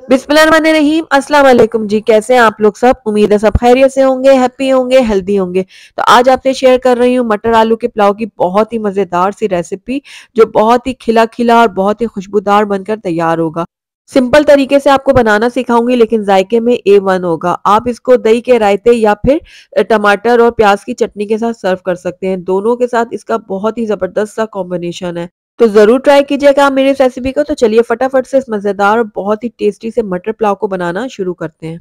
बिस्मिल्लाहिर्रहमानिर्रहीम। अस्सलाम वालेकुम जी, कैसे हैं आप लोग सब? उम्मीद है सब खैरियत से होंगे, हैप्पी होंगे, हेल्दी होंगे। तो आज आपसे शेयर कर रही हूँ मटर आलू के पुलाव की बहुत ही मज़ेदार सी रेसिपी, जो बहुत ही खिला-खिला और बहुत ही खुशबूदार बनकर तैयार होगा। सिंपल तरीके से आपको बनाना सिखाऊंगी, लेकिन जायके में A1 होगा। आप इसको दही के रायते या फिर टमाटर और प्याज की चटनी के साथ सर्व कर सकते हैं। दोनों के साथ इसका बहुत ही ज़बरदस्त सा कॉम्बिनेशन है। तो ज़रूर ट्राई कीजिएगा आप मेरी इस रेसिपी को। तो चलिए फटाफट से इस मज़ेदार और बहुत ही टेस्टी से मटर पुलाव को बनाना शुरू करते हैं।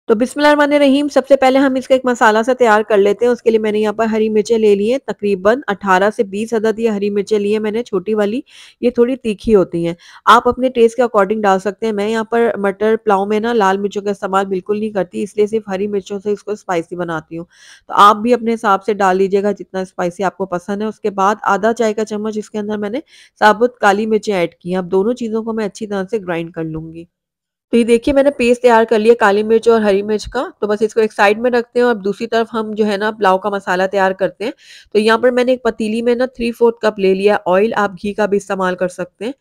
तो बिस्मिल्लाहिर्रहमानिर्रहीम। सबसे पहले हम इसका एक मसाला सा तैयार कर लेते हैं। उसके लिए मैंने यहाँ पर हरी मिर्चें ले ली हैं, तकरीबन 18 से 20 अदद ये हरी मिर्चें ली हैं मैंने, छोटी वाली। ये थोड़ी तीखी होती हैं। आप अपने टेस्ट के अकॉर्डिंग डाल सकते हैं। मैं यहाँ पर मटर पुलाव में ना लाल मिर्चों का इस्तेमाल बिल्कुल नहीं करती, इसलिए सिर्फ हरी मिर्चों से इसको स्पाइसी बनाती हूँ। तो आप भी अपने हिसाब से डाल लीजिएगा जितना स्पाइसी आपको पसंद है। उसके बाद आधा चाय का चम्मच इसके अंदर मैंने साबुत काली मिर्चें ऐड की हैं। अब दोनों चीज़ों को मैं अच्छी तरह से ग्राइंड कर लूँगी। तो ये देखिए मैंने पेस्ट तैयार कर लिया काली मिर्च और हरी मिर्च का। तो बस इसको एक साइड में रखते हैं और दूसरी तरफ हम जो है ना पुलाव का मसाला तैयार करते हैं। तो यहाँ पर मैंने एक पतीली में ना 3/4 कप ले लिया ऑयल, आप घी का भी इस्तेमाल कर सकते हैं।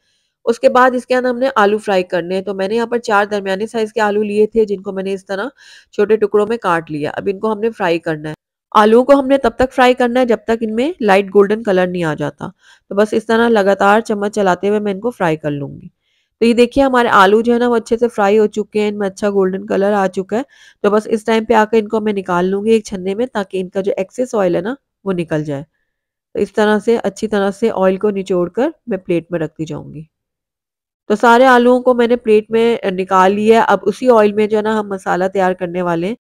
उसके बाद इसके अंदर हमने आलू फ्राई करने हैं। तो मैंने यहाँ पर 4 दरमियाने साइज़ के आलू लिए थे, जिनको मैंने इस तरह छोटे टुकड़ों में काट लिया। अब इनको हमने फ्राई करना है। आलूओं को हमने तब तक फ्राई करना है जब तक इनमें लाइट गोल्डन कलर नहीं आ जाता। तो बस इस तरह लगातार चम्मच चलाते हुए मैं इनको फ्राई कर लूँगी। तो ये देखिए हमारे आलू जो है ना वो अच्छे से फ्राई हो चुके हैं, इनमें अच्छा गोल्डन कलर आ चुका है। तो बस इस टाइम पे आकर इनको मैं निकाल लूँगी एक छन्ने में, ताकि इनका जो एक्सेस ऑयल है ना वो निकल जाए। तो इस तरह से अच्छी तरह से ऑयल को निचोड़ कर मैं प्लेट में रखती जाऊँगी। तो सारे आलूओं को मैंने प्लेट में निकाल लिया है। अब उसी ऑयल में जो है ना हम मसाला तैयार करने वाले हैं।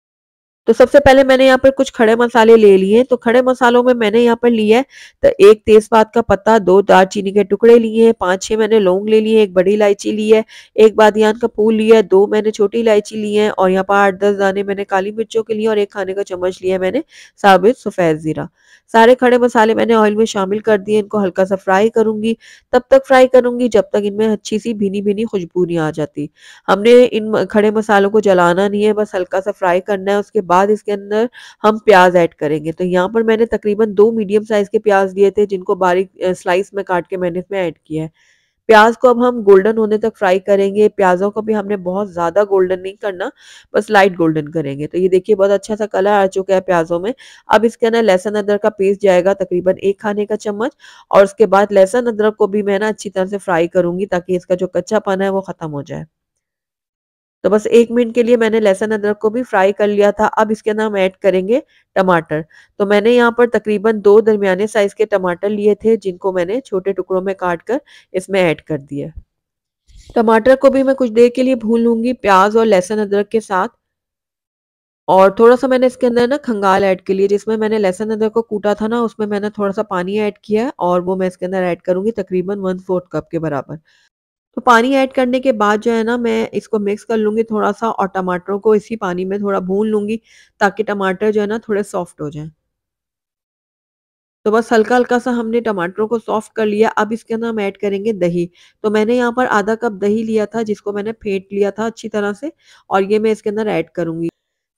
तो सबसे पहले मैंने यहाँ पर कुछ खड़े मसाले ले लिए। तो खड़े मसालों में मैंने यहाँ पर लिया है तो 1 तेज़पात का पत्ता, 2 दालचीनी के टुकड़े लिए हैं, 5-6 मैंने लौंग ले लिए, 1 बड़ी इलायची ली है, 1 बादियान का फूल लिया है, 2 मैंने छोटी इलायची ली है और यहाँ पर 8-10 दाने मैंने काली मिर्चों के लिए और 1 खाने का चम्मच लिया है मैंने साबित सफ़ेद ज़ीरा। सारे खड़े मसाले मैंने ऑयल में शामिल कर दिए, इनको हल्का सा फ्राई करूँगी। तब तक फ्राई करूँगी जब तक इनमें अच्छी-सी भीनी-भीनी खुशबू नहीं आ जाती। हमने इन खड़े मसालों को जलाना नहीं है, बस हल्का सा फ्राई करना है। उसके बाद इसके अंदर हम प्याज ऐड करेंगे। तो यहाँ पर मैंने तकरीबन 2 मीडियम साइज़ के प्याज लिए थे, जिनको बारीक स्लाइस में काट के मैंने इसमें ऐड किया है। प्याज को अब हम गोल्डन होने तक फ्राई करेंगे। प्याज़ों को भी हमने बहुत ज़्यादा गोल्डन नहीं करना, बस लाइट गोल्डन करेंगे। तो ये देखिए बहुत अच्छा सा कलर आ चुका है प्याज़ों में। अब इसके अंदर लहसुन अदरक का पेस्ट जाएगा तकरीबन 1 खाने का चम्मच और उसके बाद लहसुन अदरक को भी मैं ना अच्छी तरह से फ्राई करूँगी, ताकि इसका जो कच्चापन है वो ख़त्म हो जाए। तो बस 1 मिनट के लिए मैंने लहसुन अदरक को भी फ्राई कर लिया था। अब इसके अंदर हम ऐड करेंगे टमाटर। तो मैंने यहाँ पर तकरीबन 2 दरमियाने साइज़ के टमाटर लिए थे, जिनको मैंने छोटे टुकड़ों में काट कर इसमें ऐड कर दिया। टमाटर को भी मैं कुछ देर के लिए भून लूँगी प्याज़ और लहसुन अदरक के साथ। और थोड़ा-सा मैंने इसके अंदर ना खंगाल ऐड के लिए, जिसमें मैंने लहसुन अदरक को कूटा था ना, उसमें मैंने थोड़ा-सा पानी ऐड किया है और वो मैं इसके अंदर ऐड करूँगी तकरीबन 1/4 कप के बराबर। तो पानी ऐड करने के बाद जो है ना मैं इसको मिक्स कर लूँगी थोड़ा-सा और टमाटरों को इसी पानी में थोड़ा भून लूँगी, ताकि टमाटर जो है ना थोड़े सॉफ्ट हो जाएँ। तो बस हल्का-हल्का सा हमने टमाटरों को सॉफ्ट कर लिया। अब इसके अंदर हम ऐड करेंगे दही। तो मैंने यहाँ पर आधा कप दही लिया था, जिसको मैंने फेंट लिया था अच्छी तरह से और ये मैं इसके अंदर ऐड करूँगी।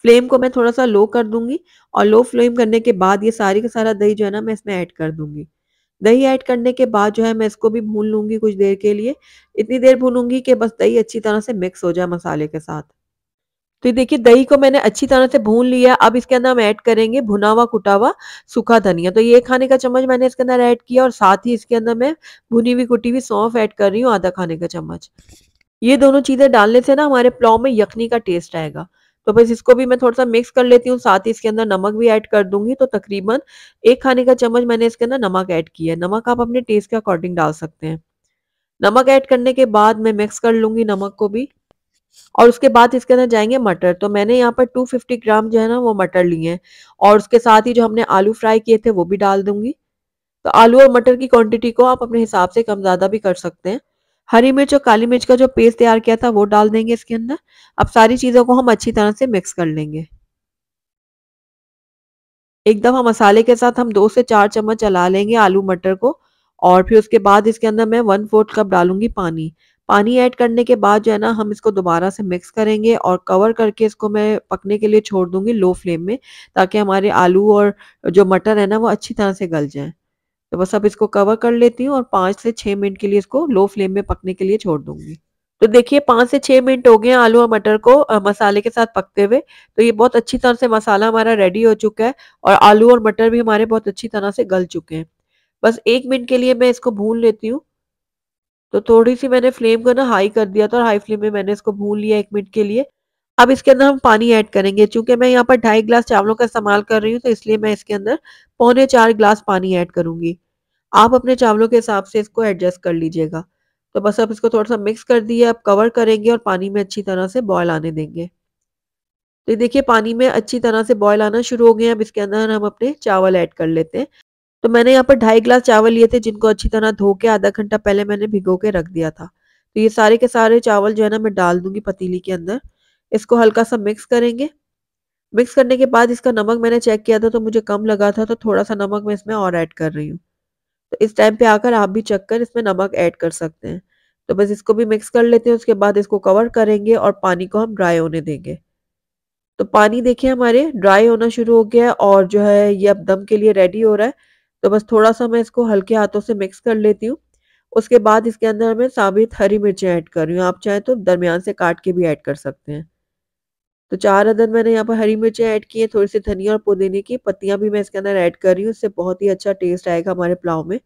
फ्लेम को मैं थोड़ा-सा लो कर दूँगी और लो फ्लेम करने के बाद ये सारी का सारा दही जो है ना मैं इसमें ऐड कर दूँगी। दही ऐड करने के बाद जो है मैं इसको भी भून लूँगी कुछ देर के लिए। इतनी देर भूनूँगी कि बस दही अच्छी तरह से मिक्स हो जाए मसाले के साथ। तो ये देखिए दही को मैंने अच्छी तरह से भून लिया। अब इसके अंदर हम ऐड करेंगे भुना हुआ कुटा हुआ सूखा धनिया। तो ये 1 खाने का चम्मच मैंने इसके अंदर ऐड किया और साथ ही इसके अंदर मैं भुनी हुई कुटी हुई सौंफ ऐड कर रही हूँ आधा खाने का चम्मच। ये दोनों चीज़ें डालने से ना हमारे पुलाव में यखनी का टेस्ट आएगा। तो बस इसको भी मैं थोड़ा-सा मिक्स कर लेती हूँ, साथ ही इसके अंदर नमक भी ऐड कर दूँगी। तो तकरीबन 1 खाने का चम्मच मैंने इसके अंदर नमक ऐड किया है। नमक आप अपने टेस्ट के अकॉर्डिंग डाल सकते हैं। नमक ऐड करने के बाद मैं मिक्स कर लूँगी नमक को भी और उसके बाद इसके अंदर जाएँगे मटर। तो मैंने यहाँ पर 250 ग्राम जो है ना वो मटर लिए हैं और उसके साथ ही जो हमने आलू फ्राई किए थे वो भी डाल दूँगी। तो आलू और मटर की क्वांटिटी को आप अपने हिसाब से कम ज़्यादा भी कर सकते हैं। हरी मिर्च और काली मिर्च का जो पेस्ट तैयार किया था वो डाल देंगे इसके अंदर। अब सारी चीज़ों को हम अच्छी तरह से मिक्स कर लेंगे। एक दफ़ा मसाले के साथ हम 2 से 4 चम्मच चला लेंगे आलू मटर को और फिर उसके बाद इसके अंदर मैं 1/4 कप डालूँगी पानी। पानी ऐड करने के बाद जो है ना हम इसको दोबारा से मिक्स करेंगे और कवर करके इसको मैं पकने के लिए छोड़ दूँगी लो फ्लेम में, ताकि हमारे आलू और जो मटर है ना वो अच्छी तरह से गल जाएँ। तो बस अब इसको कवर कर लेती हूँ और 5 से 6 मिनट के लिए इसको लो फ्लेम में पकने के लिए छोड़ दूँगी। तो देखिए 5 से 6 मिनट हो गए हैं आलू और मटर को मसाले के साथ पकते हुए। तो ये बहुत अच्छी तरह से मसाला हमारा रेडी हो चुका है और आलू और मटर भी हमारे बहुत अच्छी तरह से गल चुके हैं। बस 1 मिनट के लिए मैं इसको भून लेती हूँ। तो थोड़ी-सी मैंने फ्लेम को ना हाई कर दिया था और हाई फ्लेम में मैंने इसको भून लिया 1 मिनट के लिए। अब इसके अंदर हम पानी ऐड करेंगे। चूँकि मैं यहाँ पर 2.5 ग्लास चावलों का इस्तेमाल कर रही हूँ, तो इसलिए मैं इसके अंदर पौने 4 ग्लास पानी ऐड करूँगी। आप अपने चावलों के हिसाब से इसको एडजस्ट कर लीजिएगा। तो बस अब इसको थोड़ा-सा मिक्स कर दिया, अब कवर करेंगे और पानी में अच्छी तरह से बॉयल आने देंगे। तो ये देखिए पानी में अच्छी तरह से बॉयल आना शुरू हो गए हैं, अब इसके अंदर हम अपने चावल ऐड कर लेते हैं। तो मैंने यहाँ पर 2.5 ग्लास चावल लिए थे जिनको अच्छी तरह धो के आधा घंटा पहले मैंने भिगो के रख दिया था। तो ये सारे के सारे चावल जो है ना मैं डाल दूँगी पतीली के अंदर। इसको हल्का-सा मिक्स करेंगे। मिक्स करने के बाद इसका नमक मैंने चेक किया था तो मुझे कम लगा था, तो थोड़ा-सा नमक मैं इसमें और ऐड कर रही हूँ। तो इस टाइम पे आकर आप भी चख कर इसमें नमक ऐड कर सकते हैं। तो बस इसको भी मिक्स कर लेते हैं, उसके बाद इसको कवर करेंगे और पानी को हम ड्राई होने देंगे। तो पानी देखिए हमारे ड्राई होना शुरू हो गया है और जो है ये अब दम के लिए रेडी हो रहा है। तो बस थोड़ा-सा मैं इसको हल्के हाथों से मिक्स कर लेती हूँ। उसके बाद इसके अंदर मैं साबित हरी मिर्चें ऐड कर रही हूँ। आप चाहें तो दरमियान से काट के भी ऐड कर सकते हैं। तो 4 अदद मैंने यहाँ पर हरी मिर्चें ऐड की हैं, थोड़ी-सी धनिया और पुदीने की पत्तियाँ भी मैं इसके अंदर ऐड कर रही हूँ। इससे बहुत ही अच्छा टेस्ट आएगा हमारे पुलाव में।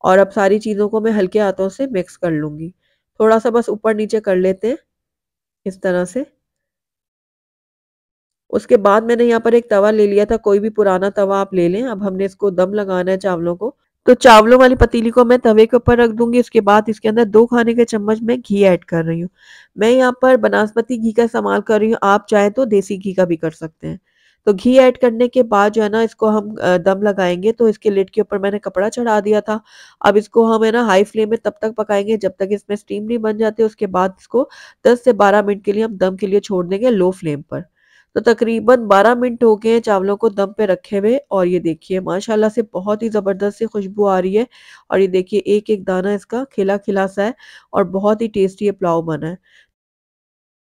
और अब सारी चीज़ों को मैं हल्के हाथों से मिक्स कर लूँगी। थोड़ा-सा बस ऊपर-नीचे कर लेते हैं, इस तरह से। उसके बाद मैंने यहाँ पर एक तवा ले लिया था, कोई भी पुराना तवा आप ले लें। अब हमने इसको दम लगाना है चावलों को। तो चावलों वाली पतीली को मैं तवे के ऊपर रख दूँगी, उसके बाद इसके अंदर 2 खाने के चम्मच मैं घी ऐड कर रही हूँ। मैं यहाँ पर बनास्पति घी का इस्तेमाल कर रही हूँ, आप चाहें तो देसी घी का भी कर सकते हैं। तो घी ऐड करने के बाद जो है ना इसको हम दम लगाएँगे, तो इसके लिड के ऊपर मैंने कपड़ा चढ़ा दिया था। अब इसको हम है ना हाई फ्लेम में तब तक पकाएँगे जब तक इसमें स्टीम नहीं बन जाती, उसके बाद इसको 10 से 12 मिनट के लिए हम दम के लिए छोड़ देंगे लो फ्लेम पर। तो तकरीबन 12 मिनट हो गए हैं चावलों को दम पे रखे हुए और ये देखिए माशाल्लाह से बहुत ही ज़बरदस्त सी खुशबू आ रही है और ये देखिए एक-एक दाना इसका खिला-खिला सा है और बहुत ही टेस्टी ये पुलाव बना है।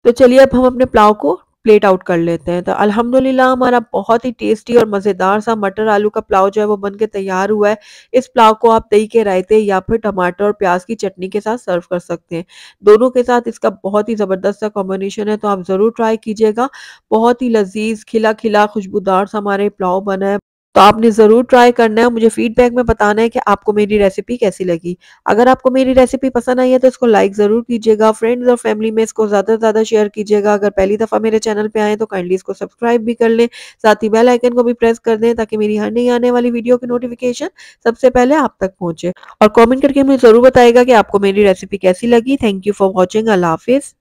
तो चलिए अब हम अपने पुलाव को प्लेट आउट कर लेते हैं। तो अल्हम्दुलिल्लाह हमारा बहुत ही टेस्टी और मज़ेदार सा मटर आलू का पुलाव जो है वो बन के तैयार हुआ है। इस पुलाव को आप दही के रायते या फिर टमाटर और प्याज़ की चटनी के साथ सर्व कर सकते हैं। दोनों के साथ इसका बहुत ही ज़बरदस्त सा कॉम्बिनेशन है, तो आप ज़रूर ट्राई कीजिएगा। बहुत ही लज़ीज़ खिला-खिला खुशबूदार सा हमारा ये पुलाव बना है। तो आपने ज़रूर ट्राई करना है और मुझे फीडबैक में बताना है कि आपको मेरी रेसिपी कैसी लगी। अगर आपको मेरी रेसिपी पसंद आई है तो इसको लाइक ज़रूर कीजिएगा, फ्रेंड्स और फैमिली में इसको ज़्यादा से ज़्यादा शेयर कीजिएगा। अगर पहली दफ़ा मेरे चैनल पे आए हैं तो काइंडली इसको सब्सक्राइब भी कर लें, साथ ही बेल आइकन को भी प्रेस कर दें ताकि मेरी हर नई आने वाली वीडियो की नोटिफिकेशन सबसे पहले आप तक पहुँचे। और कमेंट करके मुझे ज़रूर बताइएगा कि आपको मेरी रेसिपी कैसी लगी। Thank you for watching. अल्लाह हाफ़िज़।